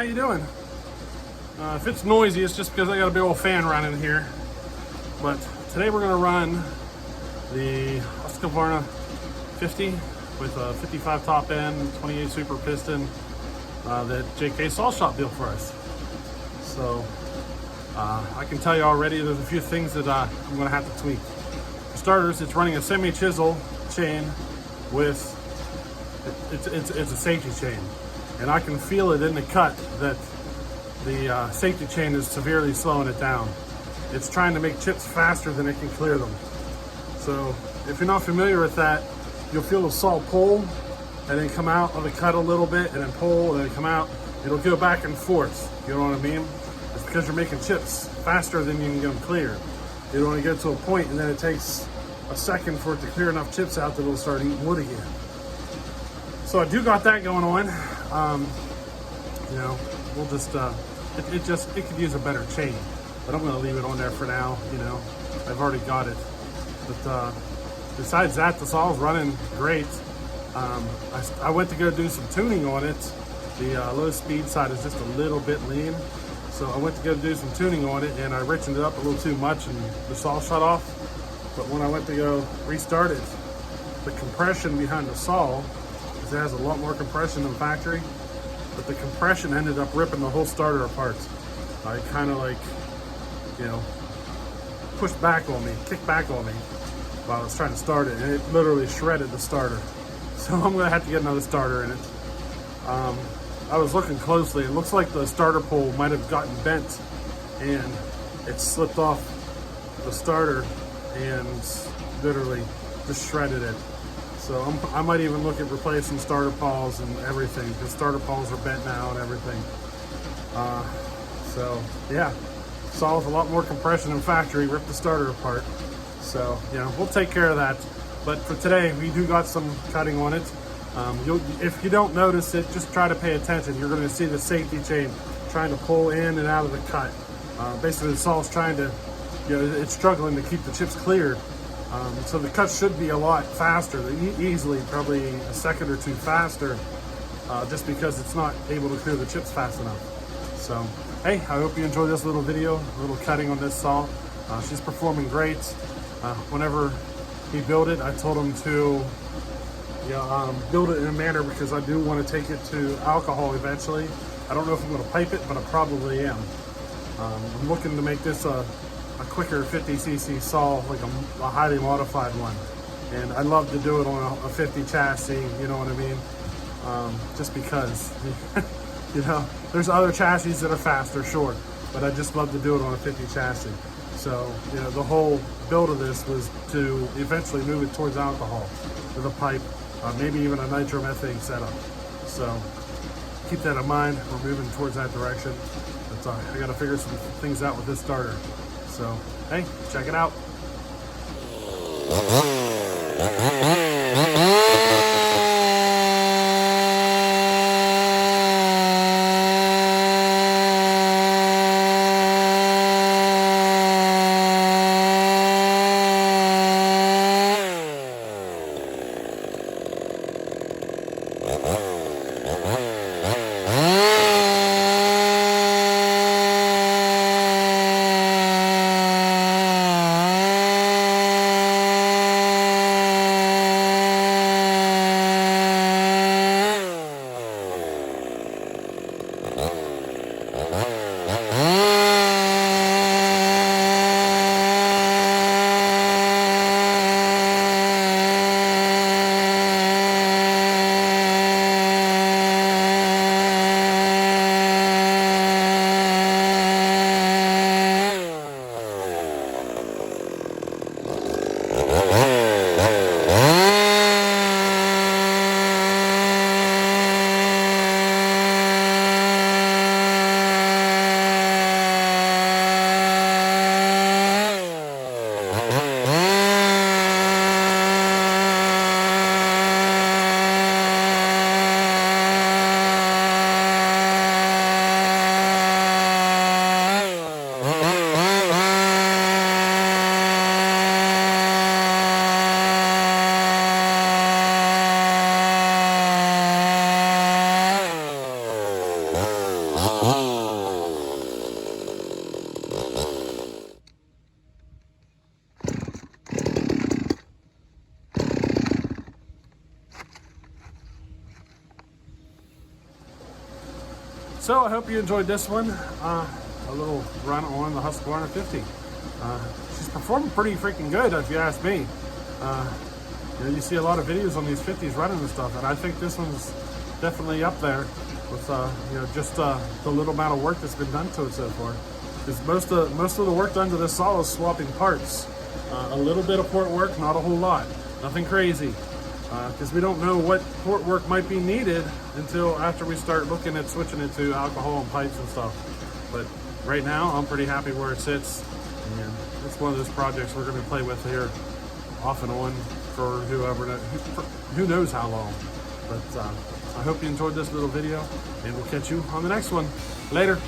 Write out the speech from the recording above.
you doing? If it's noisy, it's just because I got a big old fan running here. But today we're gonna run the Husqvarna 50 with a 55 top end, 28 super piston that JK Saw Shop built for us. So I can tell you already there's a few things that I'm gonna have to tweak. For starters, it's running a semi-chisel chain with, it's a safety chain. And I can feel it in the cut that the safety chain is severely slowing it down. It's trying to make chips faster than it can clear them. So if you're not familiar with that, you'll feel the saw pull and then come out of the cut a little bit and then pull and then come out. It'll go back and forth, you know what I mean? It's because you're making chips faster than you can get them cleared. You only get to a point and then it takes a second for it to clear enough chips out that it'll start eating wood again. So I do got that going on. You know, we'll just, it could use a better chain, but I'm gonna leave it on there for now, you know. I've already got it. But besides that, the saw's running great. I went to go do some tuning on it. The low speed side is just a little bit lean. So I went to go do some tuning on it and I richened it up a little too much and the saw shut off. But when I went to go restart it, the compression behind the saw, because it has a lot more compression than factory, but the compression ended up ripping the whole starter apart. I kind of like, you know, pushed back on me, kicked back on me while I was trying to start it, and it literally shredded the starter. So I'm gonna have to get another starter in it. I was looking closely, it looks like the starter pole might have gotten bent and it slipped off the starter and literally just shredded it. So I might even look at replacing starter pawls and everything, because starter pawls are bent now and everything. So yeah, saw with a lot more compression than factory, ripped the starter apart. So yeah, we'll take care of that. But for today, we do got some cutting on it. If you don't notice it, just try to pay attention. You're gonna see the safety chain trying to pull in and out of the cut. Basically the saw's trying to, you know, it's struggling to keep the chips cleared. So the cut should be a lot faster, easily probably a second or two faster, just because it's not able to clear the chips fast enough. So, hey, I hope you enjoyed this little video, a little cutting on this saw. She's performing great. Whenever he built it, I told him to build it in a manner, because I do want to take it to alcohol eventually. I don't know if I'm going to pipe it, but I probably am. I'm looking to make this a quicker 50cc saw, like a highly modified one. And I'd love to do it on a 50 chassis, you know what I mean? Just because, you know, there's other chassis that are faster, sure, but I just love to do it on a 50 chassis. So, you know, the whole build of this was to eventually move it towards alcohol with a pipe, maybe even a nitromethane setup. So keep that in mind, we're moving towards that direction. But I gotta figure some things out with this starter. So, hey, check it out. Well, I hope you enjoyed this one. A little run on the Husqvarna 50. She's performing pretty freaking good, if you ask me. You know, you see a lot of videos on these 50s running and stuff, and I think this one's definitely up there with you know, just the little amount of work that's been done to it so far. Because most of the work done to this saw is swapping parts. A little bit of port work, not a whole lot, nothing crazy. Because we don't know what port work might be needed until after we start looking at switching it to alcohol and pipes and stuff. But right now, I'm pretty happy where it sits, and it's one of those projects we're going to play with here off and on for who knows how long. But I hope you enjoyed this little video, and we'll catch you on the next one. Later.